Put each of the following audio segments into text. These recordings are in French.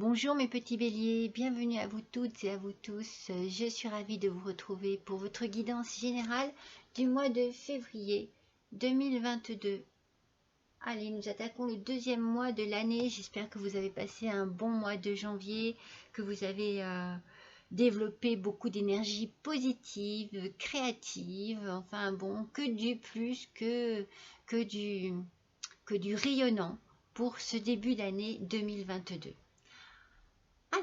Bonjour mes petits béliers, bienvenue à vous toutes et à vous tous. Je suis ravie de vous retrouver pour votre guidance générale du mois de février 2022. Allez, nous attaquons le deuxième mois de l'année. J'espère que vous avez passé un bon mois de janvier, que vous avez développé beaucoup d'énergie positive, créative, enfin bon, que du plus que du rayonnant pour ce début d'année 2022.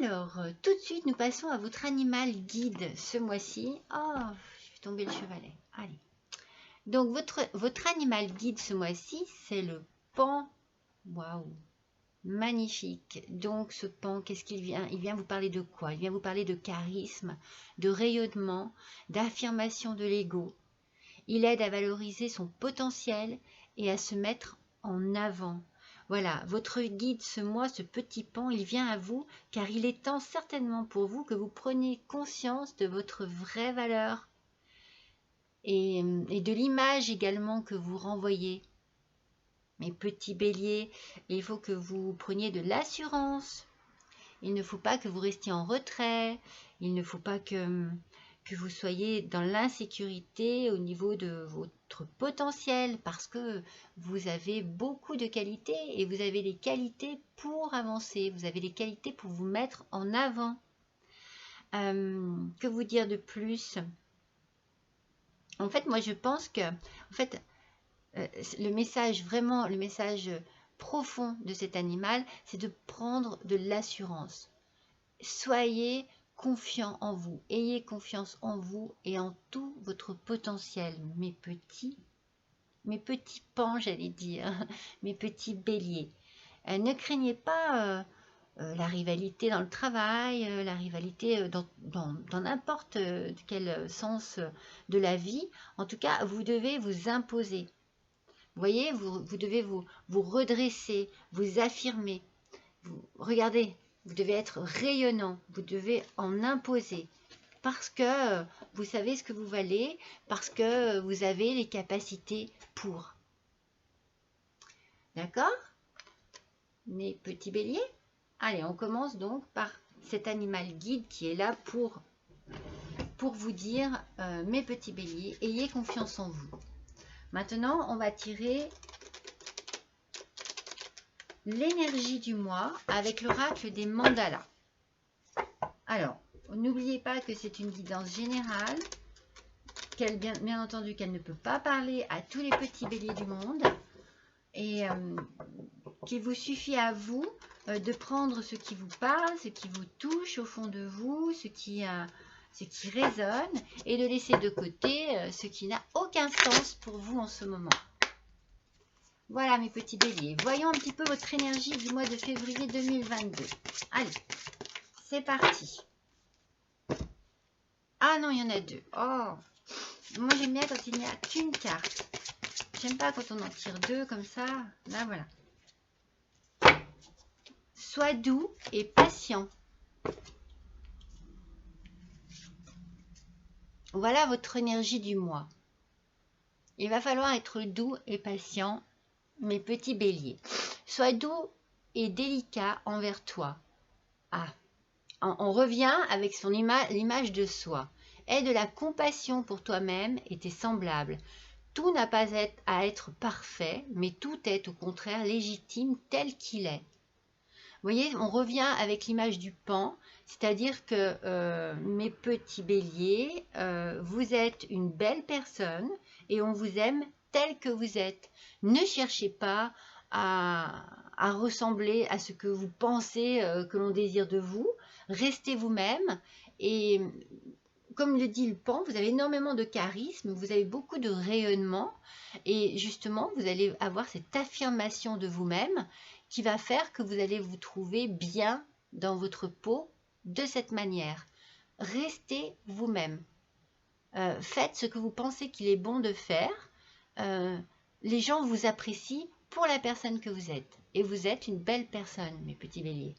Alors, tout de suite, nous passons à votre animal guide ce mois-ci. Oh, je vais tomber le chevalet. Allez. Donc, votre animal guide ce mois-ci, c'est le pan. Waouh, magnifique. Donc, ce pan, qu'est-ce qu'il vient? Il vient vous parler de quoi? Il vient vous parler de charisme, de rayonnement, d'affirmation de l'ego. Il aide à valoriser son potentiel et à se mettre en avant. Voilà, votre guide ce mois, ce petit pan, il vient à vous car il est temps certainement pour vous que vous preniez conscience de votre vraie valeur et de l'image également que vous renvoyez. Mes petits béliers, il faut que vous preniez de l'assurance. Il ne faut pas que vous restiez en retrait. Il ne faut pas que vous soyez dans l'insécurité au niveau de votre potentiel parce que vous avez beaucoup de qualités et vous avez les qualités pour avancer, vous avez les qualités pour vous mettre en avant. Que vous dire de plus? En fait, moi je pense que le message profond de cet animal, c'est de prendre de l'assurance. Soyez confiant en vous, ayez confiance en vous et en tout votre potentiel, mes petits pans, j'allais dire, mes petits béliers. Ne craignez pas la rivalité dans le travail, la rivalité dans n'importe quel sens de la vie. En tout cas, vous devez vous imposer. Vous voyez, vous devez vous redresser, vous affirmer. Regardez, vous devez être rayonnant, vous devez en imposer parce que vous savez ce que vous valez, parce que vous avez les capacités pour. D'accord? Mes petits béliers? Allez, on commence donc par cet animal guide qui est là pour vous dire, mes petits béliers, ayez confiance en vous. Maintenant, on va tirer l'énergie du mois avec l'oracle des mandalas. Alors, n'oubliez pas que c'est une guidance générale, bien entendu qu'elle ne peut pas parler à tous les petits béliers du monde et qu'il vous suffit à vous de prendre ce qui vous parle, ce qui vous touche au fond de vous, ce qui résonne et de laisser de côté ce qui n'a aucun sens pour vous en ce moment. Voilà mes petits béliers, voyons un petit peu votre énergie du mois de février 2022. Allez, c'est parti. Ah non, il y en a deux. Oh, moi j'aime bien quand il n'y a qu'une carte. J'aime pas quand on en tire deux comme ça. Là, voilà. Sois doux et patient. Voilà votre énergie du mois. Il va falloir être doux et patient, mes petits béliers. Sois doux et délicat envers toi. Ah, on revient avec l'image de soi. Aie de la compassion pour toi-même et tes semblables. Tout n'a pas à être parfait, mais tout est au contraire légitime tel qu'il est. Vous voyez, on revient avec l'image du pan, c'est-à-dire que mes petits béliers, vous êtes une belle personne et on vous aime tel que vous êtes. Ne cherchez pas à ressembler à ce que vous pensez que l'on désire de vous. Restez vous-même et comme le dit le pan, vous avez énormément de charisme, vous avez beaucoup de rayonnement et justement, vous allez avoir cette affirmation de vous-même qui va faire que vous allez vous trouver bien dans votre peau de cette manière. Restez vous-même. Faites ce que vous pensez qu'il est bon de faire. Les gens vous apprécient pour la personne que vous êtes. Et vous êtes une belle personne, mes petits béliers.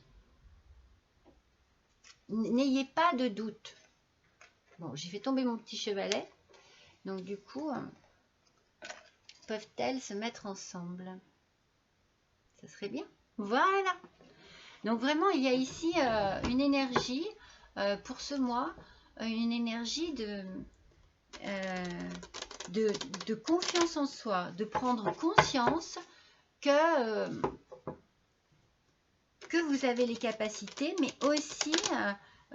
N'ayez pas de doute. Bon, j'ai fait tomber mon petit chevalet. Donc du coup, peuvent-elles se mettre ensemble? Ça serait bien. Voilà. Donc vraiment, il y a ici une énergie pour ce mois, une énergie de confiance en soi, de prendre conscience que vous avez les capacités, mais aussi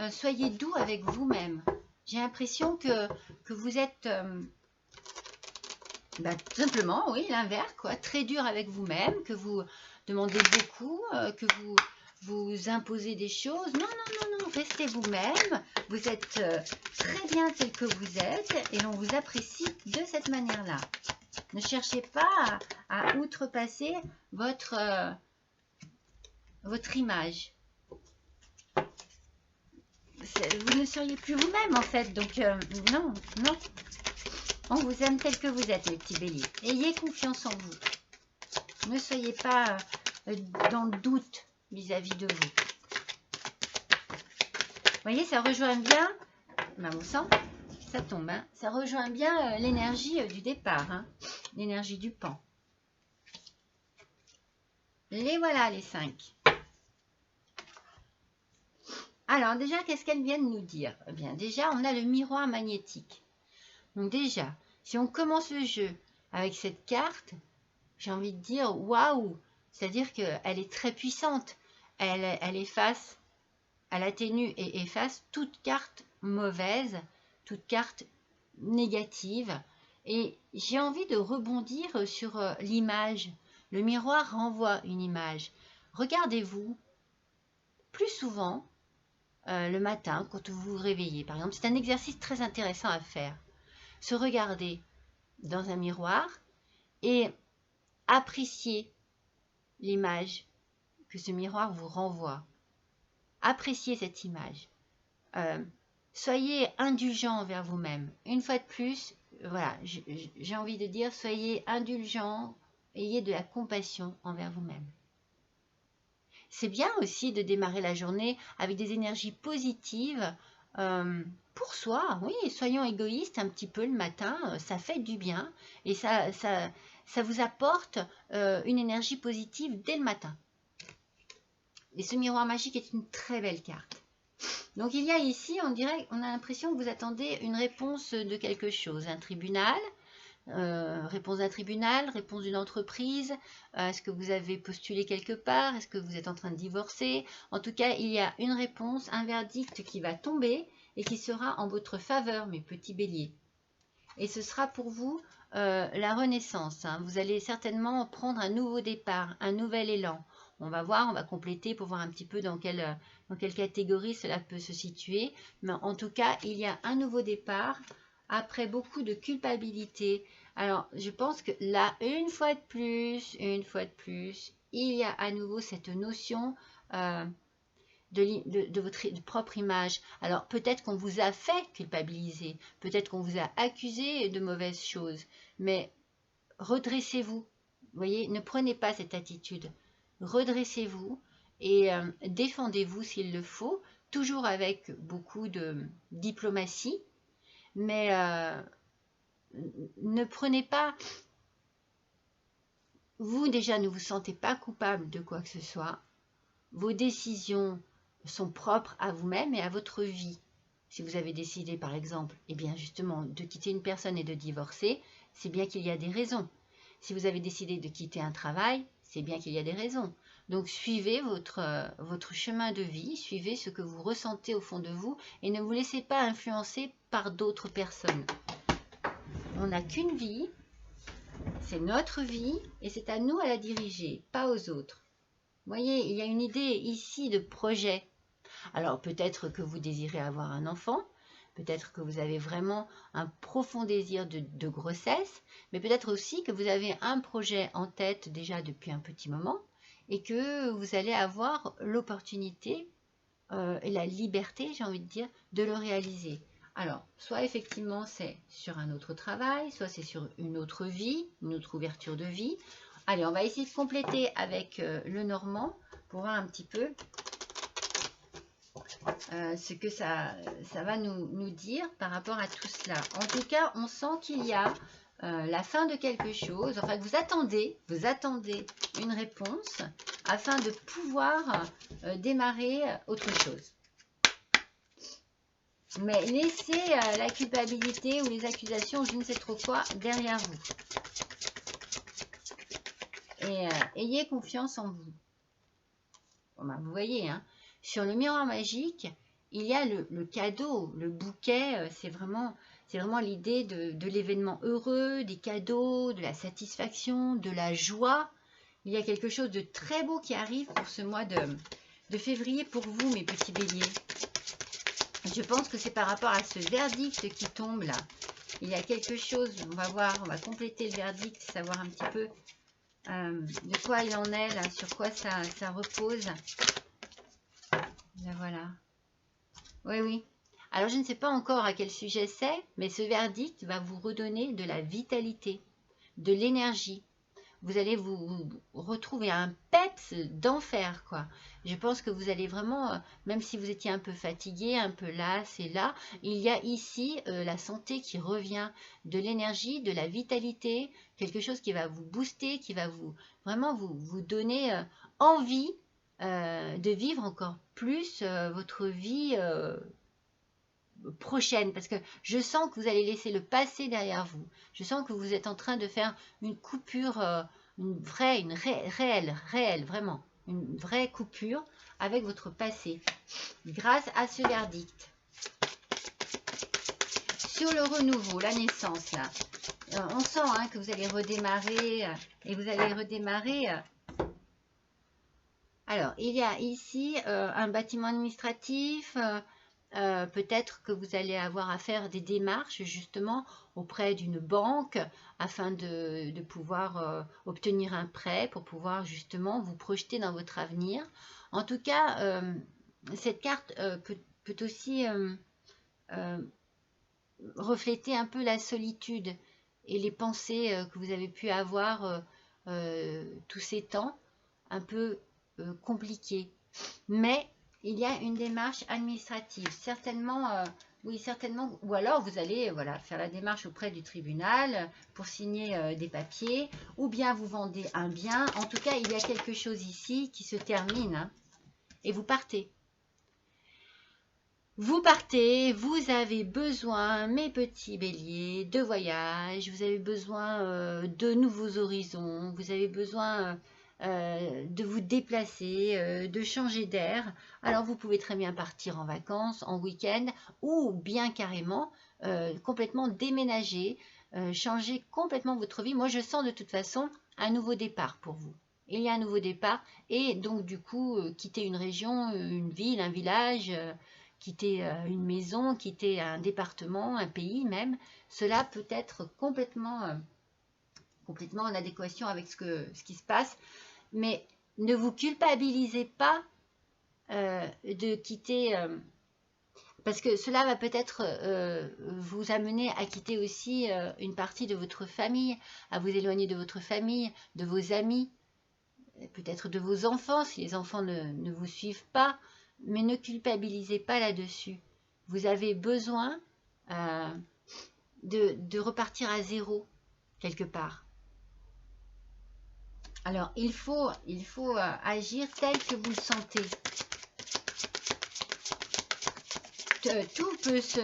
soyez doux avec vous-même. J'ai l'impression que vous êtes tout simplement, oui, l'inverse, quoi, très dur avec vous-même, que vous demandez beaucoup, que vous imposez des choses. Non, non, non, non, restez vous-même. Vous êtes très bien tel que vous êtes et on vous apprécie de cette manière-là. Ne cherchez pas à outrepasser votre image. Vous ne seriez plus vous-même en fait, donc non, non. On vous aime tel que vous êtes, les petits béliers. Ayez confiance en vous. Ne soyez pas dans le doute vis-à-vis de vous. Vous voyez, ça rejoint bien, maman sang, ça tombe, hein, ça rejoint bien l'énergie du départ, hein, l'énergie du pan. Les voilà, les 5. Alors déjà, qu'est-ce qu'elles viennent nous dire? Eh bien, déjà, on a le miroir magnétique. Donc déjà, si on commence le jeu avec cette carte, j'ai envie de dire waouh, c'est-à-dire qu'elle est très puissante. Elle efface, elle atténue et efface toute carte mauvaise, toute carte négative. Et j'ai envie de rebondir sur l'image. Le miroir renvoie une image. Regardez-vous plus souvent le matin quand vous vous réveillez. Par exemple, c'est un exercice très intéressant à faire. Se regarder dans un miroir et apprécier l'image que ce miroir vous renvoie. Appréciez cette image. Soyez indulgent envers vous-même. Une fois de plus, voilà, j'ai envie de dire, soyez indulgent, ayez de la compassion envers vous-même. C'est bien aussi de démarrer la journée avec des énergies positives pour soi. Oui, soyons égoïstes un petit peu le matin, ça fait du bien et ça vous apporte une énergie positive dès le matin. Et ce miroir magique est une très belle carte. Donc il y a ici, on a l'impression que vous attendez une réponse de quelque chose, un tribunal, réponse d'un tribunal, réponse d'une entreprise, est-ce que vous avez postulé quelque part, est-ce que vous êtes en train de divorcer? En tout cas, il y a une réponse, un verdict qui va tomber et qui sera en votre faveur, mes petits béliers. Et ce sera pour vous la renaissance, hein. Vous allez certainement prendre un nouveau départ, un nouvel élan. On va voir, on va compléter pour voir un petit peu dans quelle catégorie cela peut se situer. Mais en tout cas, il y a un nouveau départ après beaucoup de culpabilité. Alors, je pense que là, une fois de plus, il y a à nouveau cette notion de votre propre image. Alors, peut-être qu'on vous a fait culpabiliser, peut-être qu'on vous a accusé de mauvaises choses, mais redressez-vous. Vous voyez, ne prenez pas cette attitude. Redressez-vous et défendez-vous s'il le faut, toujours avec beaucoup de diplomatie, mais ne prenez pas... Vous, déjà, ne vous sentez pas coupable de quoi que ce soit. Vos décisions sont propres à vous-même et à votre vie. Si vous avez décidé, par exemple, eh bien justement, de quitter une personne et de divorcer, c'est bien qu'il y a des raisons. Si vous avez décidé de quitter un travail, c'est bien qu'il y a des raisons. Donc, suivez votre chemin de vie, suivez ce que vous ressentez au fond de vous et ne vous laissez pas influencer par d'autres personnes. On n'a qu'une vie, c'est notre vie et c'est à nous à la diriger, pas aux autres. Vous voyez, il y a une idée ici de projet. Alors, peut-être que vous désirez avoir un enfant, peut-être que vous avez vraiment un profond désir de grossesse, mais peut-être aussi que vous avez un projet en tête déjà depuis un petit moment et que vous allez avoir l'opportunité et la liberté, j'ai envie de dire, de le réaliser. Alors, soit effectivement c'est sur un autre travail, soit c'est sur une autre vie, une autre ouverture de vie. Allez, on va essayer de compléter avec le Normand pour voir un petit peu ce que ça va nous dire par rapport à tout cela. En tout cas, on sent qu'il y a la fin de quelque chose, enfin que vous attendez une réponse afin de pouvoir démarrer autre chose. Mais laissez la culpabilité ou les accusations, je ne sais trop quoi, derrière vous. Et ayez confiance en vous. Bon, ben, vous voyez, hein, sur le miroir magique, il y a le cadeau, le bouquet, c'est vraiment l'idée de l'événement heureux, des cadeaux, de la satisfaction, de la joie. Il y a quelque chose de très beau qui arrive pour ce mois de février pour vous, mes petits béliers. Je pense que c'est par rapport à ce verdict qui tombe là. Il y a quelque chose, on va voir, on va compléter le verdict, savoir un petit peu de quoi il en est là, sur quoi ça repose. Là, voilà. Oui, oui. Alors, je ne sais pas encore à quel sujet c'est, mais ce verdict va vous redonner de la vitalité, de l'énergie. Vous allez vous retrouver un peps d'enfer, quoi. Je pense que vous allez vraiment, même si vous étiez un peu fatigué, un peu là, c'est là, il y a ici la santé qui revient, de l'énergie, de la vitalité, quelque chose qui va vous booster, qui va vraiment vous donner envie de vivre encore plus votre vie prochaine, parce que je sens que vous allez laisser le passé derrière vous. Je sens que vous êtes en train de faire une coupure, réelle, vraiment, une vraie coupure avec votre passé, grâce à ce verdict. Sur le renouveau, la naissance, là, on sent hein, que vous allez redémarrer, et vous allez redémarrer. Alors, il y a ici un bâtiment administratif, peut-être que vous allez avoir à faire des démarches justement auprès d'une banque afin de pouvoir obtenir un prêt pour pouvoir justement vous projeter dans votre avenir. En tout cas, cette carte peut aussi refléter un peu la solitude et les pensées que vous avez pu avoir tous ces temps, un peu compliquées. Mais il y a une démarche administrative, certainement, oui, certainement, ou alors vous allez voilà, faire la démarche auprès du tribunal pour signer des papiers, ou bien vous vendez un bien. En tout cas, il y a quelque chose ici qui se termine, hein, et vous partez. Vous partez, vous avez besoin, mes petits béliers, de voyage, vous avez besoin de nouveaux horizons, vous avez besoin de vous déplacer, de changer d'air. Alors vous pouvez très bien partir en vacances, en week-end, ou bien carrément complètement déménager, changer complètement votre vie. Moi je sens de toute façon un nouveau départ pour vous. Il y a un nouveau départ et donc du coup quitter une région, une ville, un village, quitter une maison, quitter un département, un pays même, cela peut être complètement en adéquation avec ce qui se passe. Mais ne vous culpabilisez pas de quitter, parce que cela va peut-être vous amener à quitter aussi une partie de votre famille, à vous éloigner de votre famille, de vos amis, peut-être de vos enfants, si les enfants ne vous suivent pas, mais ne culpabilisez pas là-dessus. Vous avez besoin de repartir à zéro, quelque part. Alors, il faut agir tel que vous le sentez. Tout peut se...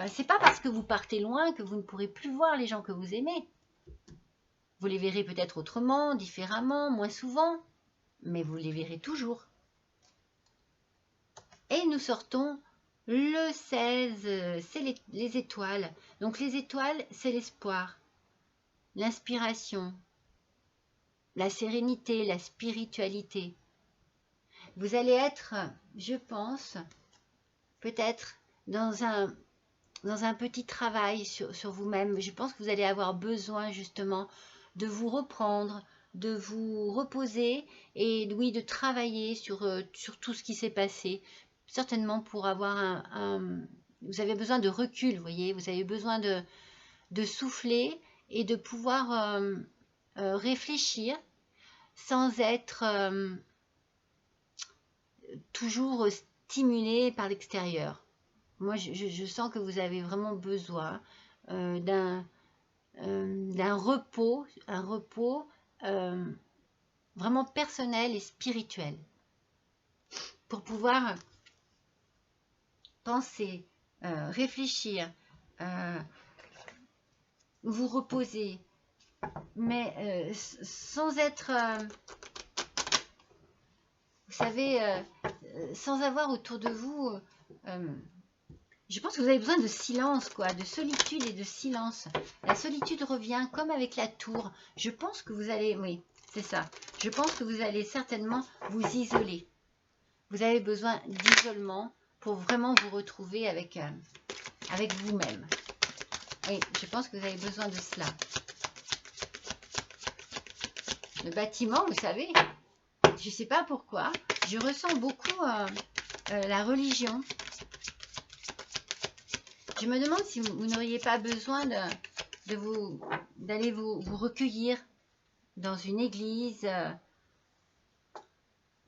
c'est pas parce que vous partez loin que vous ne pourrez plus voir les gens que vous aimez. Vous les verrez peut-être autrement, différemment, moins souvent, mais vous les verrez toujours. Et nous sortons le 16, c'est les étoiles. Donc les étoiles, c'est l'espoir, l'inspiration, la sérénité, la spiritualité. Vous allez être, je pense, peut-être dans un petit travail sur vous-même. Je pense que vous allez avoir besoin justement de vous reprendre, de vous reposer et oui, de travailler sur tout ce qui s'est passé. Certainement pour avoir vous avez besoin de recul, vous voyez, vous avez besoin de souffler et de pouvoir réfléchir sans être toujours stimulé par l'extérieur. Moi, je sens que vous avez vraiment besoin d'un repos, vraiment personnel et spirituel, pour pouvoir penser, réfléchir, vous reposer, mais sans être, vous savez, sans avoir autour de vous, je pense que vous avez besoin de silence, quoi, de solitude et de silence. La solitude revient comme avec la tour. Je pense que vous allez, oui, c'est ça. Je pense que vous allez certainement vous isoler. Vous avez besoin d'isolement pour vraiment vous retrouver avec, avec vous-même. Oui, je pense que vous avez besoin de cela. Le bâtiment, vous savez, je ne sais pas pourquoi, je ressens beaucoup la religion. Je me demande si vous n'auriez pas besoin d'aller vous recueillir dans une église.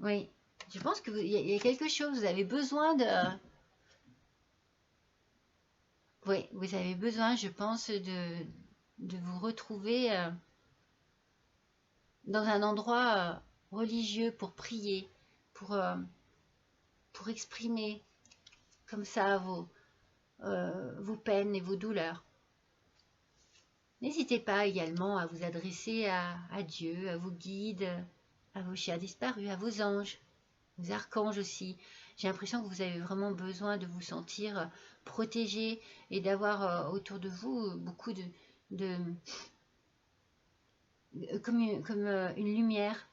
Oui, je pense qu'il y a quelque chose, vous avez besoin de... Oui, vous avez besoin, je pense, de vous retrouver dans un endroit religieux pour prier, pour exprimer comme ça vos peines et vos douleurs. N'hésitez pas également à vous adresser à Dieu, à vos guides, à vos chers disparus, à vos anges, aux archanges aussi. J'ai l'impression que vous avez vraiment besoin de vous sentir protégé et d'avoir autour de vous beaucoup comme une lumière.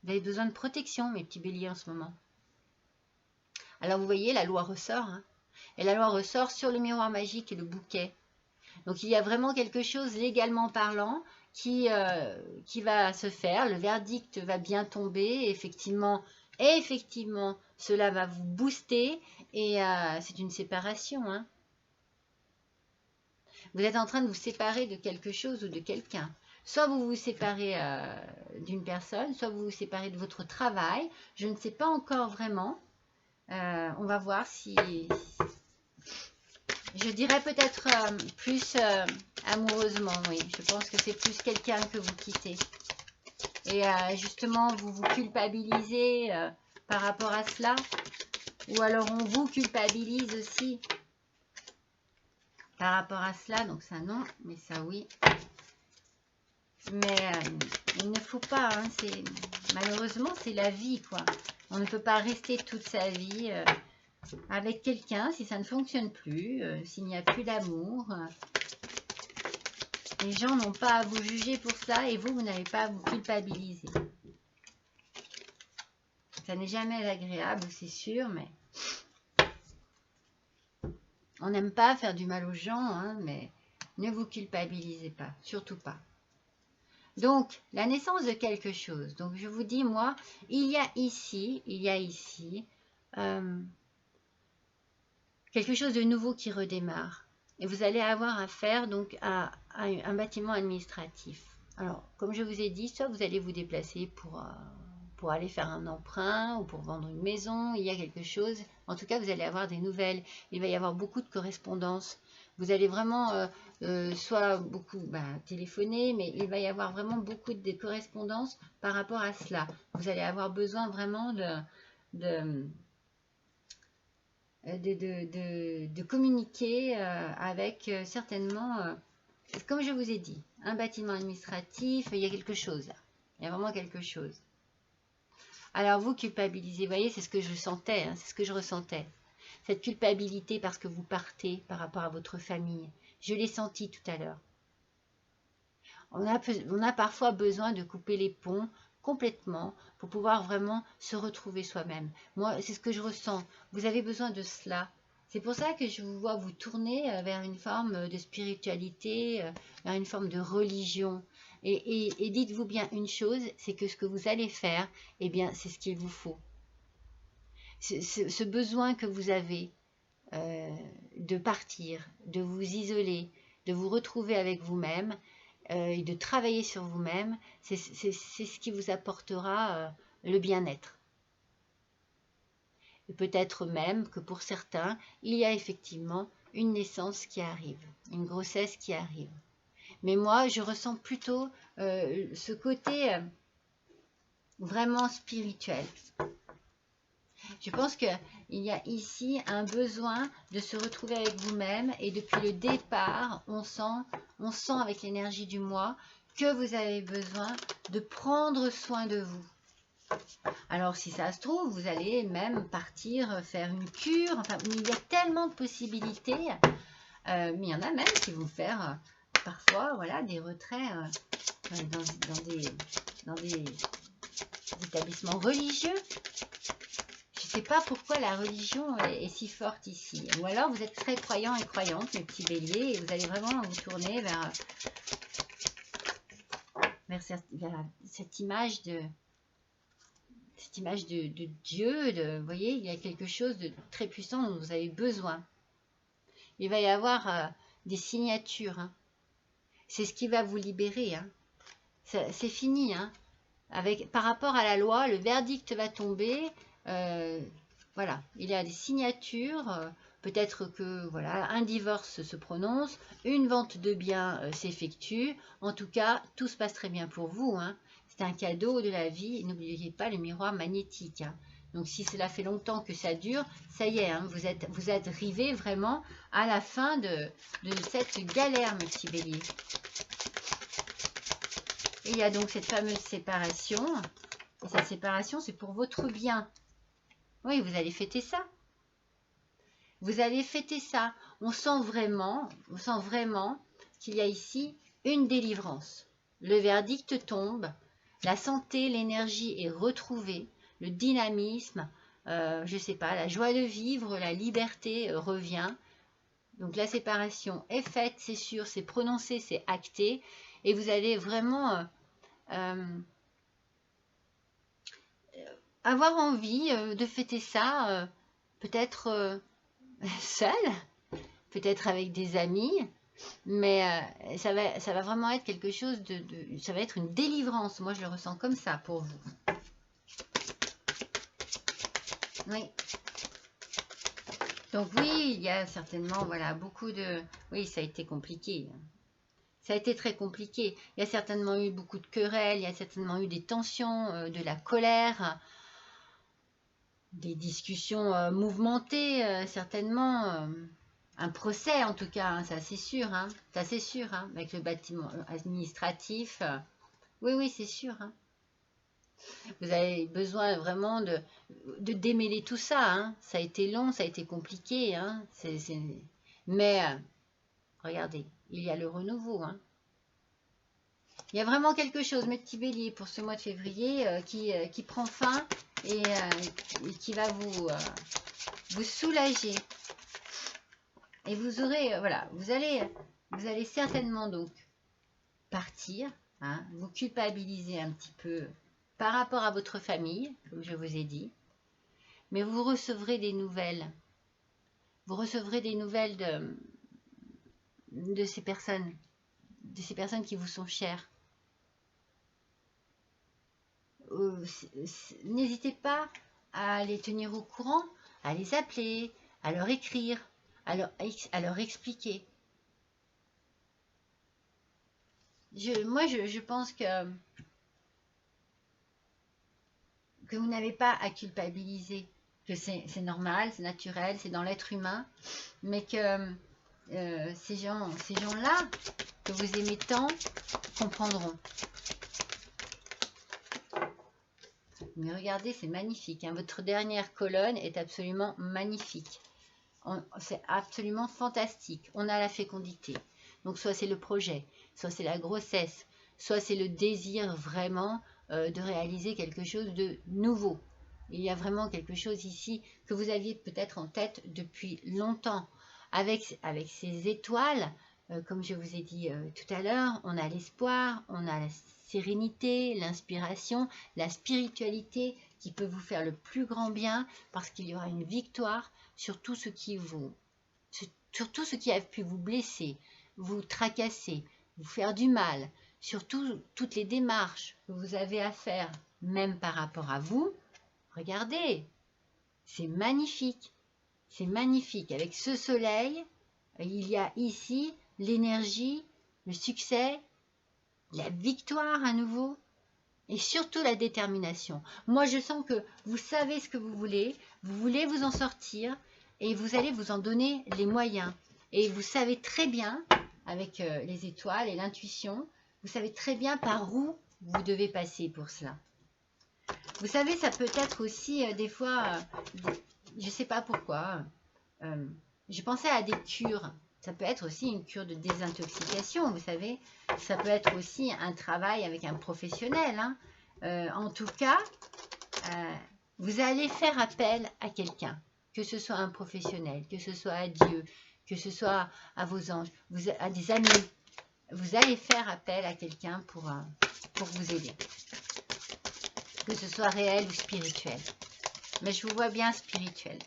Vous avez besoin de protection, mes petits béliers, en ce moment. Alors, vous voyez, la loi ressort. Hein, et la loi ressort sur le miroir magique et le bouquet. Donc, il y a vraiment quelque chose, légalement parlant, qui va se faire. Le verdict va bien tomber. Effectivement, cela va vous booster. Et c'est une séparation. Hein. Vous êtes en train de vous séparer de quelque chose ou de quelqu'un. Soit vous vous séparez d'une personne, soit vous vous séparez de votre travail. Je ne sais pas encore vraiment. On va voir si... Je dirais peut-être plus amoureusement, oui. Je pense que c'est plus quelqu'un que vous quittez. Et justement, vous vous culpabilisez par rapport à cela. Ou alors on vous culpabilise aussi par rapport à cela. Donc ça non, mais ça oui. Mais il ne faut pas, hein, malheureusement c'est la vie, quoi. On ne peut pas rester toute sa vie avec quelqu'un si ça ne fonctionne plus, s'il n'y a plus d'amour. Les gens n'ont pas à vous juger pour ça et vous n'avez pas à vous culpabiliser. Ça n'est jamais agréable, c'est sûr, mais on n'aime pas faire du mal aux gens, hein, mais ne vous culpabilisez pas, surtout pas. Donc, la naissance de quelque chose. Donc, je vous dis, moi, il y a ici quelque chose de nouveau qui redémarre. Et vous allez avoir affaire donc à un bâtiment administratif. Alors, comme je vous ai dit, soit vous allez vous déplacer pour aller faire un emprunt ou pour vendre une maison, il y a quelque chose. En tout cas, vous allez avoir des nouvelles. Il va y avoir beaucoup de correspondances. Vous allez vraiment soit beaucoup téléphoner, mais il va y avoir vraiment beaucoup de correspondances par rapport à cela. Vous allez avoir besoin vraiment de communiquer avec certainement, comme je vous ai dit, un bâtiment administratif, il y a quelque chose là. Il y a vraiment quelque chose. Alors vous culpabilisez, vous voyez, c'est ce que je sentais, hein, c'est ce que je ressentais. Cette culpabilité parce que vous partez par rapport à votre famille. Je l'ai senti tout à l'heure. On a parfois besoin de couper les ponts complètement pour pouvoir vraiment se retrouver soi-même. Moi, c'est ce que je ressens. Vous avez besoin de cela. C'est pour ça que je vous vois vous tourner vers une forme de spiritualité, vers une forme de religion. Et dites-vous bien une chose, c'est que ce que vous allez faire, eh bien, c'est ce qu'il vous faut. Ce besoin que vous avez de partir, de vous isoler, de vous retrouver avec vous-même, et de travailler sur vous-même, c'est ce qui vous apportera le bien-être. Et peut-être même que pour certains, il y a effectivement une naissance qui arrive, une grossesse qui arrive. Mais moi, je ressens plutôt ce côté vraiment spirituel. Je pense qu'il y a ici un besoin de se retrouver avec vous-même et depuis le départ, on sent avec l'énergie du mois que vous avez besoin de prendre soin de vous. Alors si ça se trouve, vous allez même partir faire une cure, enfin il y a tellement de possibilités, mais il y en a même qui vont faire parfois voilà, des retraits dans des établissements religieux. Je ne sais pas pourquoi la religion est si forte ici. Ou alors vous êtes très croyants et croyantes, mes petits béliers, et vous allez vraiment vous tourner vers cette image de Dieu. Vous voyez, il y a quelque chose de très puissant dont vous avez besoin. Il va y avoir des signatures. Hein. C'est ce qui va vous libérer. Hein. C'est fini. Hein. Par rapport à la loi, le verdict va tomber. Voilà, il y a des signatures, peut-être que voilà, un divorce se prononce, une vente de biens s'effectue. En tout cas, tout se passe très bien pour vous. Hein. C'est un cadeau de la vie. N'oubliez pas le miroir magnétique. Hein. Donc si cela fait longtemps que ça dure, ça y est, hein, vous êtes arrivé vraiment à la fin de cette galère, mes petits béliers. Et il y a donc cette fameuse séparation. Et cette séparation, c'est pour votre bien. Oui, vous allez fêter ça. Vous allez fêter ça. On sent vraiment qu'il y a ici une délivrance. Le verdict tombe, la santé, l'énergie est retrouvée, le dynamisme, je ne sais pas, la joie de vivre, la liberté revient. Donc la séparation est faite, c'est sûr, c'est prononcé, c'est acté. Et vous allez vraiment avoir envie de fêter ça, peut-être seul, peut-être avec des amis, mais ça va vraiment être quelque chose ça va être une délivrance. Moi, je le ressens comme ça pour vous. Oui. Donc oui, il y a certainement, voilà, beaucoup de... Oui, ça a été compliqué. Ça a été très compliqué. Il y a certainement eu beaucoup de querelles, il y a certainement eu des tensions, de la colère, des discussions mouvementées, certainement. Un procès, en tout cas, hein, ça c'est sûr. Hein, ça c'est sûr, hein, avec le bâtiment administratif. Oui, oui, c'est sûr. Hein. Vous avez besoin vraiment de démêler tout ça. Hein. Ça a été long, ça a été compliqué. Hein. Mais, regardez, il y a le renouveau. Hein. Il y a vraiment quelque chose, mes petits béliers, pour ce mois de février qui prend fin et qui va vous soulager. Et vous aurez, voilà, vous allez certainement donc partir, hein, vous culpabiliser un petit peu par rapport à votre famille, comme je vous ai dit, mais vous recevrez des nouvelles. Vous recevrez des nouvelles de ces personnes qui vous sont chères. N'hésitez pas à les tenir au courant, à les appeler, à leur écrire, à leur expliquer. Moi, je pense que vous n'avez pas à culpabiliser, que c'est normal, c'est naturel, c'est dans l'être humain, mais que ces gens-là, que vous aimez tant, comprendront. Mais regardez, c'est magnifique. Hein. Votre dernière colonne est absolument magnifique. C'est absolument fantastique. On a la fécondité. Donc, soit c'est le projet, soit c'est la grossesse, soit c'est le désir vraiment de réaliser quelque chose de nouveau. Il y a vraiment quelque chose ici que vous aviez peut-être en tête depuis longtemps. Avec ces étoiles, comme je vous ai dit tout à l'heure, on a l'espoir, on a la sérénité, l'inspiration, la spiritualité qui peut vous faire le plus grand bien parce qu'il y aura une victoire sur tout ce qui a pu vous blesser, vous tracasser, vous faire du mal, sur toutes les démarches que vous avez à faire, même par rapport à vous. Regardez, c'est magnifique. C'est magnifique. Avec ce soleil, il y a ici l'énergie, le succès, la victoire à nouveau. et surtout la détermination. Moi, je sens que vous savez ce que vous voulez vous en sortir et vous allez vous en donner les moyens. Et vous savez très bien, avec les étoiles et l'intuition, vous savez très bien par où vous devez passer pour cela. Vous savez, ça peut être aussi des fois, je ne sais pas pourquoi, je pensais à des cures. Ça peut être aussi une cure de désintoxication, vous savez. Ça peut être aussi un travail avec un professionnel. Hein. En tout cas, vous allez faire appel à quelqu'un, que ce soit un professionnel, que ce soit à Dieu, que ce soit à vos anges, à des amis. Vous allez faire appel à quelqu'un pour vous aider. Que ce soit réel ou spirituel. Mais je vous vois bien spirituel.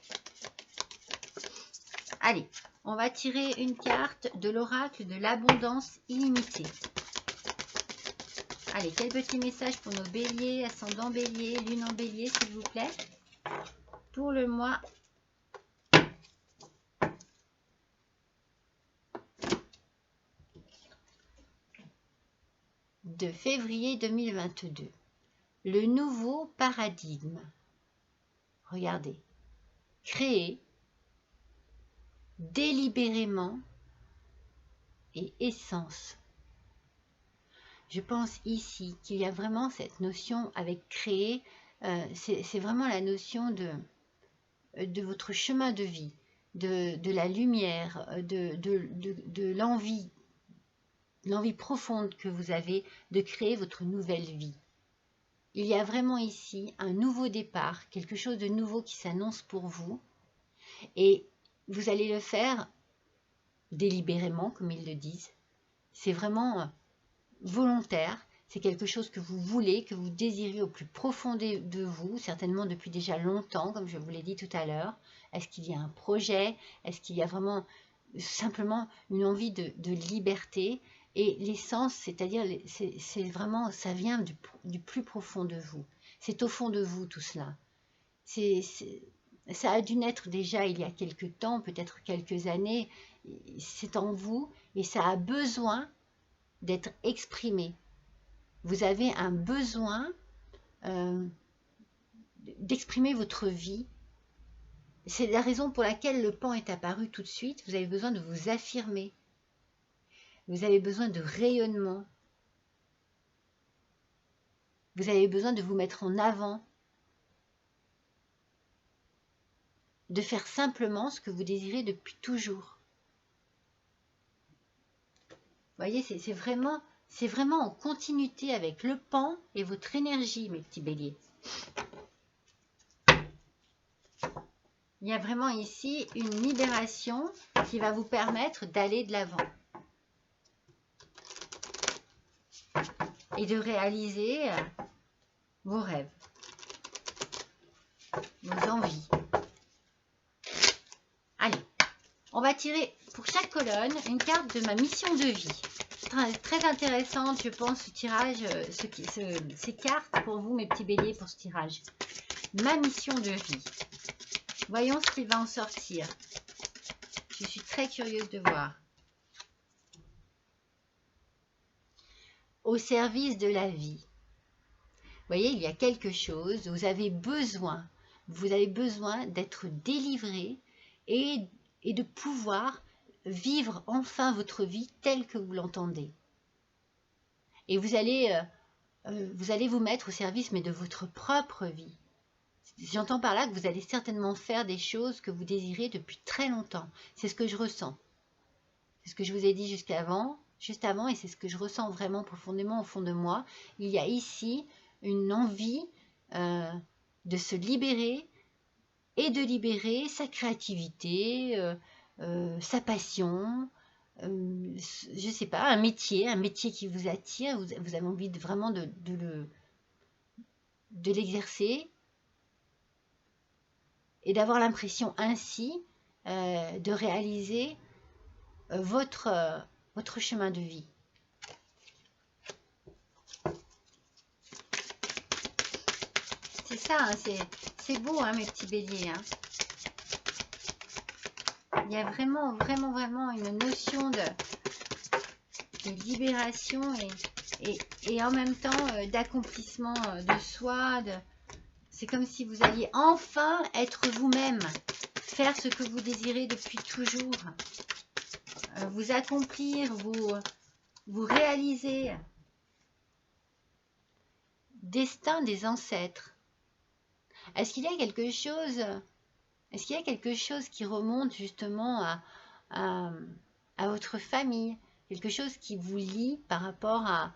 Allez, on va tirer une carte de l'oracle de l'abondance illimitée. Allez, quel petit message pour nos béliers, ascendant bélier, lune en bélier, s'il vous plaît, pour le mois de février 2022. Le nouveau paradigme. Regardez. Créer délibérément et essence. Je pense ici qu'il y a vraiment cette notion avec créer, c'est vraiment la notion de votre chemin de vie, de la lumière, de l'envie profonde que vous avez de créer votre nouvelle vie. Il y a vraiment ici un nouveau départ, quelque chose de nouveau qui s'annonce pour vous et vous allez le faire délibérément, comme ils le disent. C'est vraiment volontaire, c'est quelque chose que vous voulez, que vous désirez au plus profond de vous, certainement depuis déjà longtemps, comme je vous l'ai dit tout à l'heure. Est-ce qu'il y a un projet? Est-ce qu'il y a vraiment simplement une envie de liberté? Et l'essence, c'est-à-dire, c'est vraiment, ça vient du plus profond de vous. C'est au fond de vous tout cela. Ça a dû naître déjà il y a quelques temps, peut-être quelques années. C'est en vous et ça a besoin d'être exprimé. Vous avez un besoin d'exprimer votre vie. C'est la raison pour laquelle le pan est apparu tout de suite. Vous avez besoin de vous affirmer. Vous avez besoin de rayonnement. Vous avez besoin de vous mettre en avant. De faire simplement ce que vous désirez depuis toujours. Vous voyez, c'est vraiment en continuité avec le pan et votre énergie, mes petits béliers. Il y a vraiment ici une libération qui va vous permettre d'aller de l'avant. Et de réaliser vos rêves, vos envies. Allez, on va tirer pour chaque colonne une carte de ma mission de vie. Très intéressante, je pense, ce tirage, ces cartes pour vous, mes petits béliers, pour ce tirage. Ma mission de vie. Voyons ce qu'il va en sortir. Je suis très curieuse de voir. Au service de la vie. Vous voyez, il y a quelque chose, vous avez besoin d'être délivré et de pouvoir vivre enfin votre vie telle que vous l'entendez. Et vous allez vous mettre au service, mais de votre propre vie. J'entends par là que vous allez certainement faire des choses que vous désirez depuis très longtemps. C'est ce que je ressens. C'est ce que je vous ai dit juste avant, et c'est ce que je ressens vraiment profondément au fond de moi. Il y a ici une envie de se libérer et de libérer sa créativité, sa passion, je ne sais pas, un métier qui vous attire, vous avez envie vraiment de l'exercer et d'avoir l'impression ainsi de réaliser votre chemin de vie. C'est ça, hein, c'est beau, hein, mes petits béliers. Hein. Il y a vraiment une notion de libération et en même temps d'accomplissement de soi. C'est comme si vous alliez enfin être vous-même, faire ce que vous désirez depuis toujours, vous accomplir, vous réaliser. Destin des ancêtres. Est-ce qu'il y a quelque chose qui remonte justement à votre famille, quelque chose qui vous lie par rapport à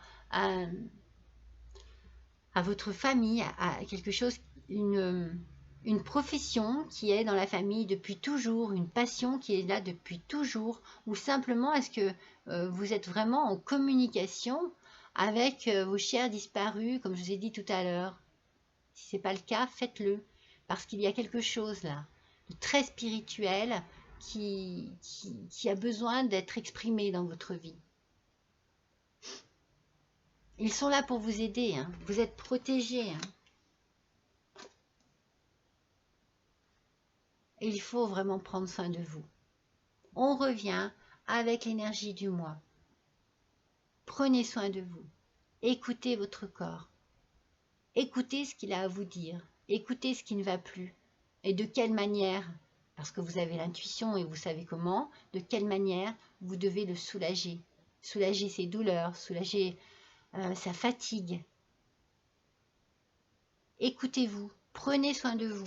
votre famille, à quelque chose, une profession qui est dans la famille depuis toujours, une passion qui est là depuis toujours, ou simplement est-ce que vous êtes vraiment en communication avec vos chers disparus, comme je vous ai dit tout à l'heure? Si ce n'est pas le cas, faites-le, parce qu'il y a quelque chose là, de très spirituel, qui a besoin d'être exprimé dans votre vie. Ils sont là pour vous aider, hein. Vous êtes protégés. Hein. Et il faut vraiment prendre soin de vous. On revient avec l'énergie du moi. Prenez soin de vous. Écoutez votre corps. Écoutez ce qu'il a à vous dire. Écoutez ce qui ne va plus. Et de quelle manière, parce que vous avez l'intuition et vous savez comment, de quelle manière vous devez le soulager. Soulager ses douleurs, soulager sa fatigue. Écoutez-vous, prenez soin de vous.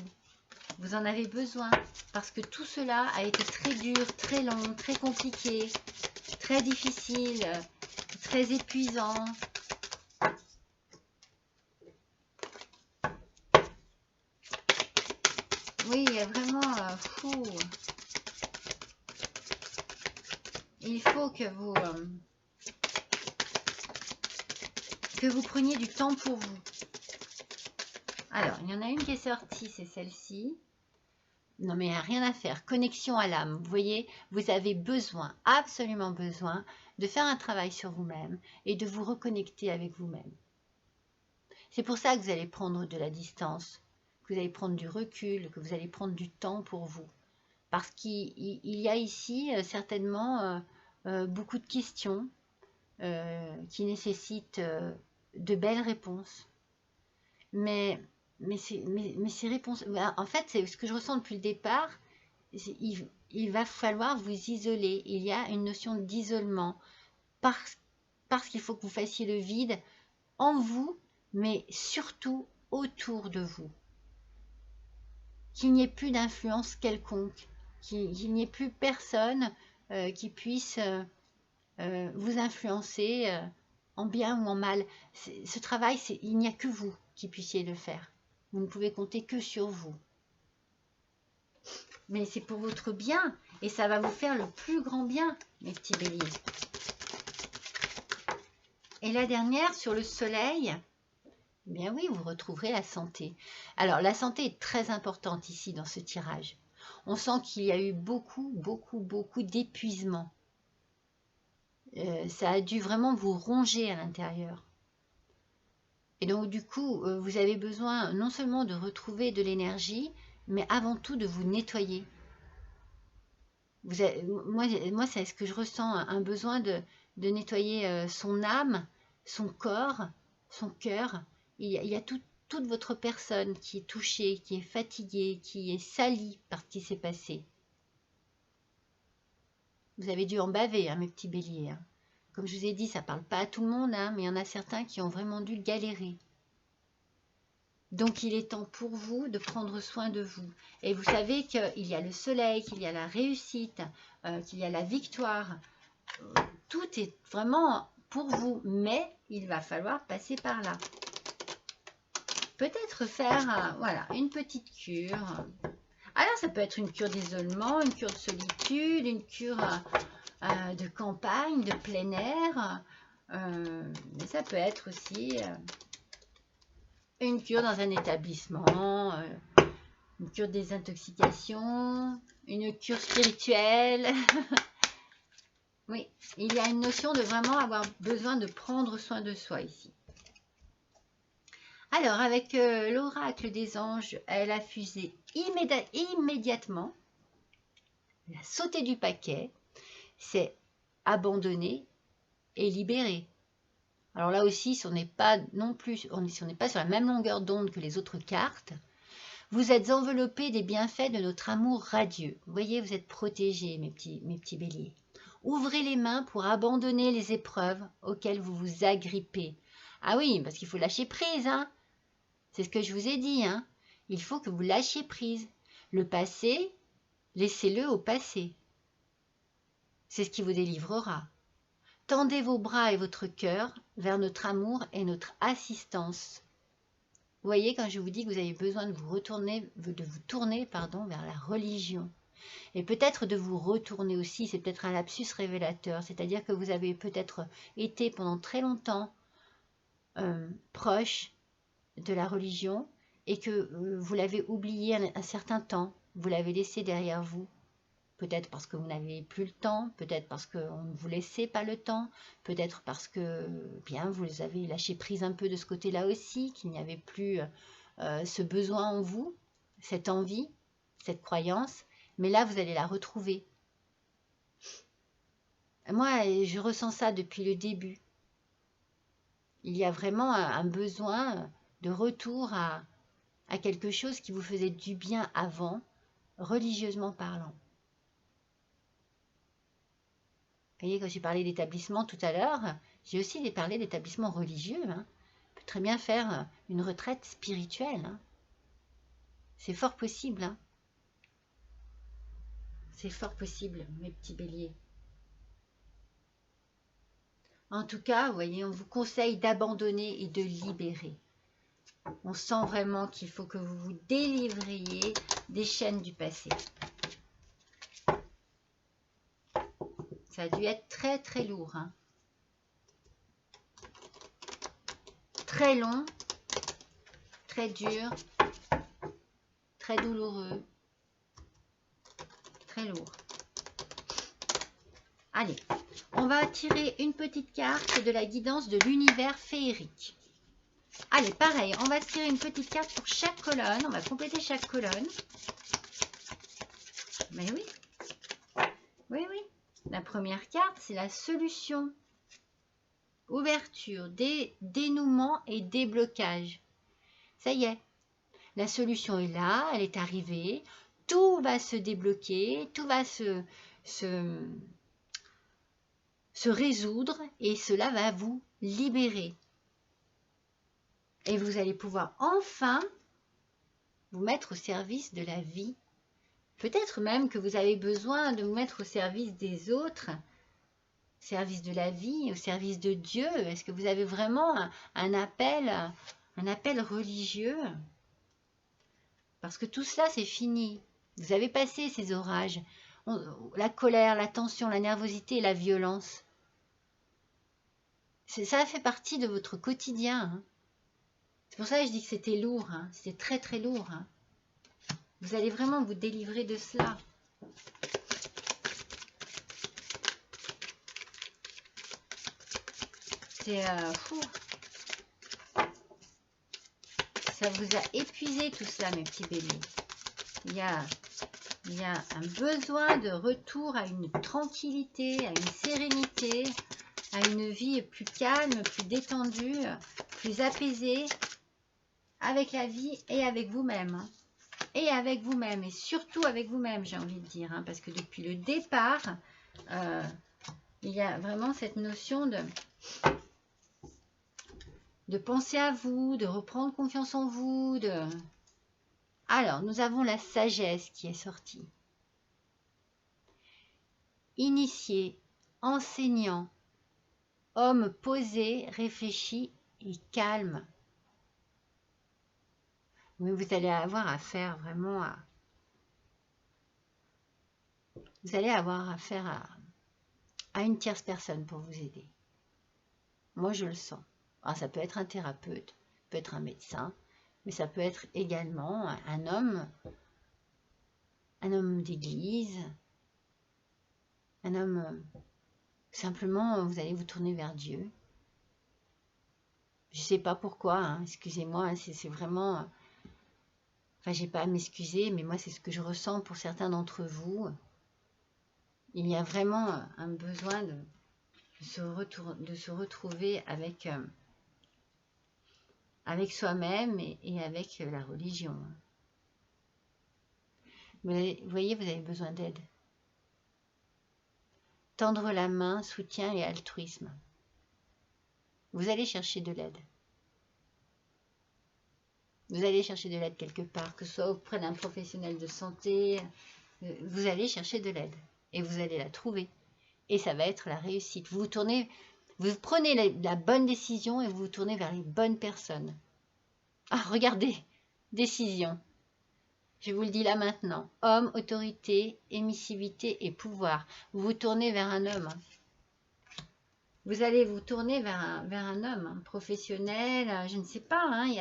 Vous en avez besoin parce que tout cela a été très dur, très long, très compliqué, très difficile, très épuisant. Oui, il y a vraiment fou. Il faut que vous preniez du temps pour vous. Alors, il y en a une qui est sortie, c'est celle-ci. Non, mais il n'y a rien à faire. Connexion à l'âme. Vous voyez, vous avez besoin, absolument besoin, de faire un travail sur vous-même et de vous reconnecter avec vous-même. C'est pour ça que vous allez prendre de la distance, que vous allez prendre du recul, que vous allez prendre du temps pour vous. Parce qu'il y a ici certainement beaucoup de questions qui nécessitent de belles réponses. Mais ces réponses, en fait, c'est ce que je ressens depuis le départ, il va falloir vous isoler. Il y a une notion d'isolement parce qu'il faut que vous fassiez le vide en vous, mais surtout autour de vous. Qu'il n'y ait plus d'influence quelconque, qu'il n'y ait plus personne qui puisse vous influencer en bien ou en mal. Ce travail, il n'y a que vous qui puissiez le faire. Vous ne pouvez compter que sur vous. Mais c'est pour votre bien et ça va vous faire le plus grand bien, mes petits béliers. Et la dernière, sur le soleil, eh bien oui, vous retrouverez la santé. Alors, la santé est très importante ici dans ce tirage. On sent qu'il y a eu beaucoup d'épuisement. Ça a dû vraiment vous ronger à l'intérieur. Et donc, du coup, vous avez besoin non seulement de retrouver de l'énergie, mais avant tout de vous nettoyer. Moi c'est ce que je ressens, un besoin de nettoyer son âme, son corps, son cœur. Il y a toute votre personne qui est touchée, qui est fatiguée, qui est salie par ce qui s'est passé. Vous avez dû en baver, hein, mes petits béliers. Hein. Comme je vous ai dit, ça ne parle pas à tout le monde, hein, mais il y en a certains qui ont vraiment dû galérer. Donc, il est temps pour vous de prendre soin de vous. Et vous savez qu'il y a le soleil, qu'il y a la réussite, qu'il y a la victoire. Tout est vraiment pour vous, mais il va falloir passer par là. Peut-être faire voilà, une petite cure. Alors, ça peut être une cure d'isolement, une cure de solitude, une cure de campagne, de plein air. Mais ça peut être aussi... une cure dans un établissement, une cure des intoxications, une cure spirituelle. Oui, il y a une notion de vraiment avoir besoin de prendre soin de soi ici. Alors, avec l'oracle des anges, elle a fusé immédiatement. Elle a sauté du paquet, c'est abandonné et libéré. Alors là aussi, si on n'est pas non plus, si on n'est pas sur la même longueur d'onde que les autres cartes, vous êtes enveloppés des bienfaits de notre amour radieux. Vous voyez, vous êtes protégés, mes petits béliers. Ouvrez les mains pour abandonner les épreuves auxquelles vous vous agrippez. Ah oui, parce qu'il faut lâcher prise, hein. C'est ce que je vous ai dit, hein. Il faut que vous lâchiez prise. Le passé, laissez-le au passé. C'est ce qui vous délivrera. Tendez vos bras et votre cœur vers notre amour et notre assistance. Vous voyez, quand je vous dis que vous avez besoin de vous tourner vers la religion. Et peut-être de vous retourner aussi, c'est peut-être un lapsus révélateur, c'est-à-dire que vous avez peut-être été pendant très longtemps proche de la religion et que vous l'avez oublié un certain temps, vous l'avez laissé derrière vous. Peut-être parce que vous n'avez plus le temps, peut-être parce qu'on ne vous laissait pas le temps, peut-être parce que bien vous avez lâché prise un peu de ce côté-là aussi, qu'il n'y avait plus ce besoin en vous, cette envie, cette croyance, mais là vous allez la retrouver. Moi, je ressens ça depuis le début. Il y a vraiment un besoin de retour à quelque chose qui vous faisait du bien avant, religieusement parlant. Vous voyez, quand j'ai parlé d'établissement tout à l'heure, j'ai aussi parlé d'établissement religieux. Hein. On peut très bien faire une retraite spirituelle. Hein. C'est fort possible. Hein. C'est fort possible, mes petits béliers. En tout cas, vous voyez, on vous conseille d'abandonner et de libérer. On sent vraiment qu'il faut que vous vous délivriez des chaînes du passé. Ça a dû être très très lourd. Hein. Très long, très dur, très douloureux, très lourd. Allez, on va tirer une petite carte de la guidance de l'univers féerique. Allez, pareil, on va tirer une petite carte pour chaque colonne. On va compléter chaque colonne. Mais oui. Oui, oui. La première carte, c'est la solution. Ouverture, dénouement et déblocage. Ça y est. La solution est là, elle est arrivée. Tout va se débloquer, tout va se résoudre et cela va vous libérer. Et vous allez pouvoir enfin vous mettre au service de la vie. Peut-être même que vous avez besoin de vous mettre au service des autres, au service de la vie, au service de Dieu. Est-ce que vous avez vraiment un appel religieux? Parce que tout cela, c'est fini. Vous avez passé ces orages. La colère, la tension, la nervosité et la violence. Ça fait partie de votre quotidien. Hein. C'est pour ça que je dis que c'était lourd. Hein. C'était très très lourd. Hein. Vous allez vraiment vous délivrer de cela. C'est fou. Ça vous a épuisé tout cela, mes petits béliers. Il y a un besoin de retour à une tranquillité, à une sérénité, à une vie plus calme, plus détendue, plus apaisée, avec la vie et avec vous-même. Hein. Et avec vous-même, et surtout avec vous-même, j'ai envie de dire. Hein, parce que depuis le départ, il y a vraiment cette notion de penser à vous, de reprendre confiance en vous. Alors, nous avons la sagesse qui est sortie. Initié, enseignant, homme posé, réfléchi et calme. Mais vous allez avoir affaire vraiment à... Vous allez avoir affaire à une tierce personne pour vous aider. Moi, je le sens. Alors, ça peut être un thérapeute, ça peut être un médecin, mais ça peut être également un homme d'église, un homme... Simplement, vous allez vous tourner vers Dieu. Je ne sais pas pourquoi, hein, excusez-moi, c'est vraiment... Enfin, j'ai pas à m'excuser, mais moi, c'est ce que je ressens pour certains d'entre vous. Il y a vraiment un besoin de se retrouver avec, avec soi-même et avec la religion. Vous voyez, vous avez besoin d'aide. Tendre la main, soutien et altruisme. Vous allez chercher de l'aide. Vous allez chercher de l'aide quelque part, que ce soit auprès d'un professionnel de santé. Vous allez chercher de l'aide et vous allez la trouver. Et ça va être la réussite. Vous prenez la bonne décision et vous vous tournez vers les bonnes personnes. Ah, regardez, décision. Je vous le dis là maintenant. Homme, autorité, émissivité et pouvoir. Vous vous tournez vers un homme. Vous allez vous tourner vers un homme, professionnel, je ne sais pas, hein, il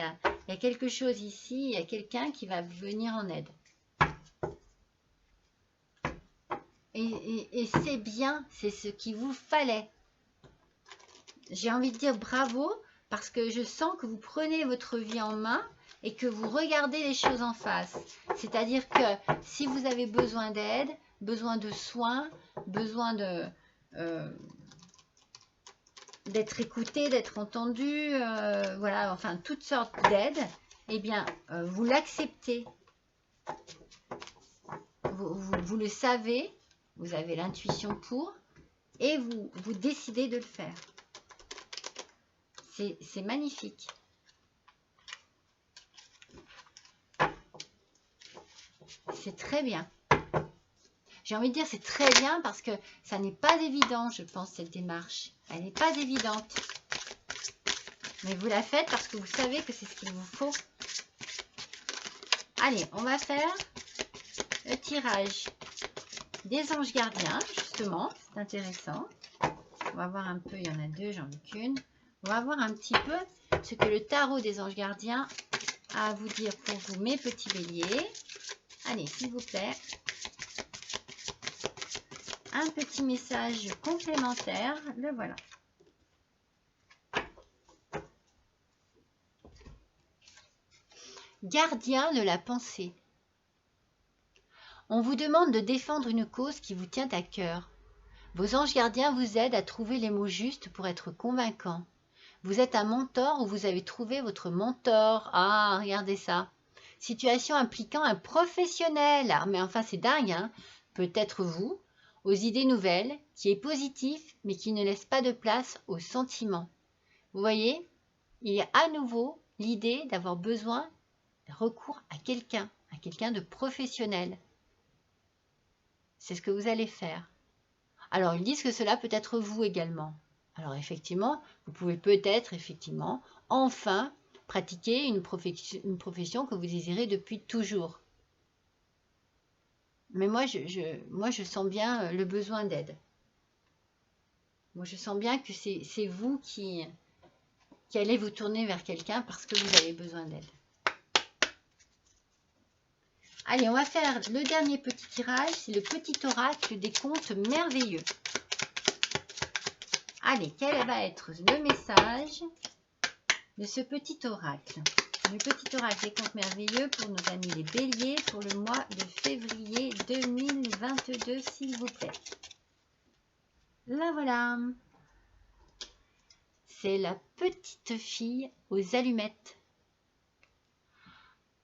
y a quelque chose ici, il y a quelqu'un qui va venir en aide. Et c'est bien, c'est ce qu'il vous fallait. J'ai envie de dire bravo, parce que je sens que vous prenez votre vie en main et que vous regardez les choses en face. C'est-à-dire que si vous avez besoin d'aide, besoin de soins, besoin d'être écouté, d'être entendu, voilà, enfin toutes sortes d'aides, eh bien, vous l'acceptez. Vous le savez, vous avez l'intuition pour, et vous décidez de le faire. C'est magnifique. C'est très bien. J'ai envie de dire c'est très bien parce que ça n'est pas évident, je pense, cette démarche. Elle n'est pas évidente. Mais vous la faites parce que vous savez que c'est ce qu'il vous faut. Allez, on va faire le tirage des anges gardiens, justement. C'est intéressant. On va voir un peu, il y en a deux, j'en ai qu'une. On va voir un petit peu ce que le tarot des anges gardiens a à vous dire pour vous, mes petits béliers. Allez, s'il vous plaît. Un petit message complémentaire, le voilà. Gardien de la pensée. On vous demande de défendre une cause qui vous tient à cœur. Vos anges gardiens vous aident à trouver les mots justes pour être convaincants. Vous êtes un mentor ou vous avez trouvé votre mentor. Ah, regardez ça. Situation impliquant un professionnel. Ah, mais enfin, c'est dingue, hein. Peut-être vous, aux idées nouvelles, qui est positif, mais qui ne laisse pas de place aux sentiments. Vous voyez, il y a à nouveau l'idée d'avoir besoin de recours à quelqu'un de professionnel. C'est ce que vous allez faire. Alors, ils disent que cela peut être vous également. Alors, effectivement, vous pouvez peut-être, effectivement, enfin pratiquer une profession que vous désirez depuis toujours. Mais moi, je sens bien le besoin d'aide. Moi, je sens bien que c'est vous qui allez vous tourner vers quelqu'un parce que vous avez besoin d'aide. Allez, on va faire le dernier petit tirage. C'est le petit oracle des contes merveilleux. Allez, quel va être le message de ce petit oracle? Le petit oracle des contes merveilleux pour nos amis les béliers pour le mois de février 2022, s'il vous plaît. La voilà. C'est la petite fille aux allumettes.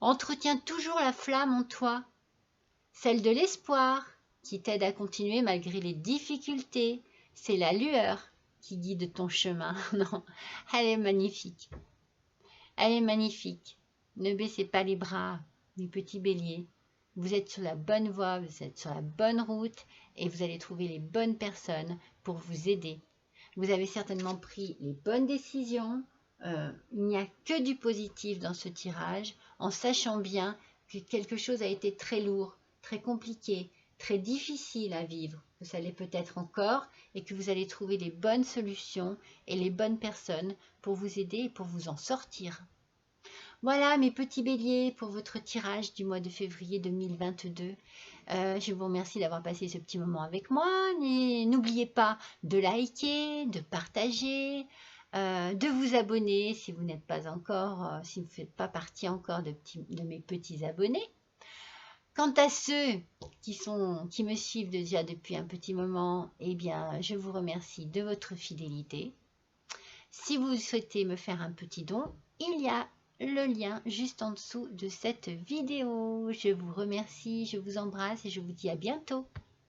Entretiens toujours la flamme en toi, celle de l'espoir qui t'aide à continuer malgré les difficultés. C'est la lueur qui guide ton chemin. Non, elle est magnifique. Elle est magnifique. Ne baissez pas les bras, mes petits béliers. Vous êtes sur la bonne voie, vous êtes sur la bonne route et vous allez trouver les bonnes personnes pour vous aider. Vous avez certainement pris les bonnes décisions. Il n'y a que du positif dans ce tirage, en sachant bien que quelque chose a été très lourd, très compliqué, très difficile à vivre, que ça l'est peut-être encore, et que vous allez trouver les bonnes solutions et les bonnes personnes pour vous aider et pour vous en sortir. Voilà mes petits béliers pour votre tirage du mois de février 2022. Je vous remercie d'avoir passé ce petit moment avec moi. N'oubliez pas de liker, de partager, de vous abonner si vous n'êtes pas encore, si vous ne faites pas partie encore de mes petits abonnés. Quant à ceux qui me suivent déjà depuis un petit moment, eh bien, je vous remercie de votre fidélité. Si vous souhaitez me faire un petit don, il y a le lien juste en dessous de cette vidéo. Je vous remercie, je vous embrasse et je vous dis à bientôt.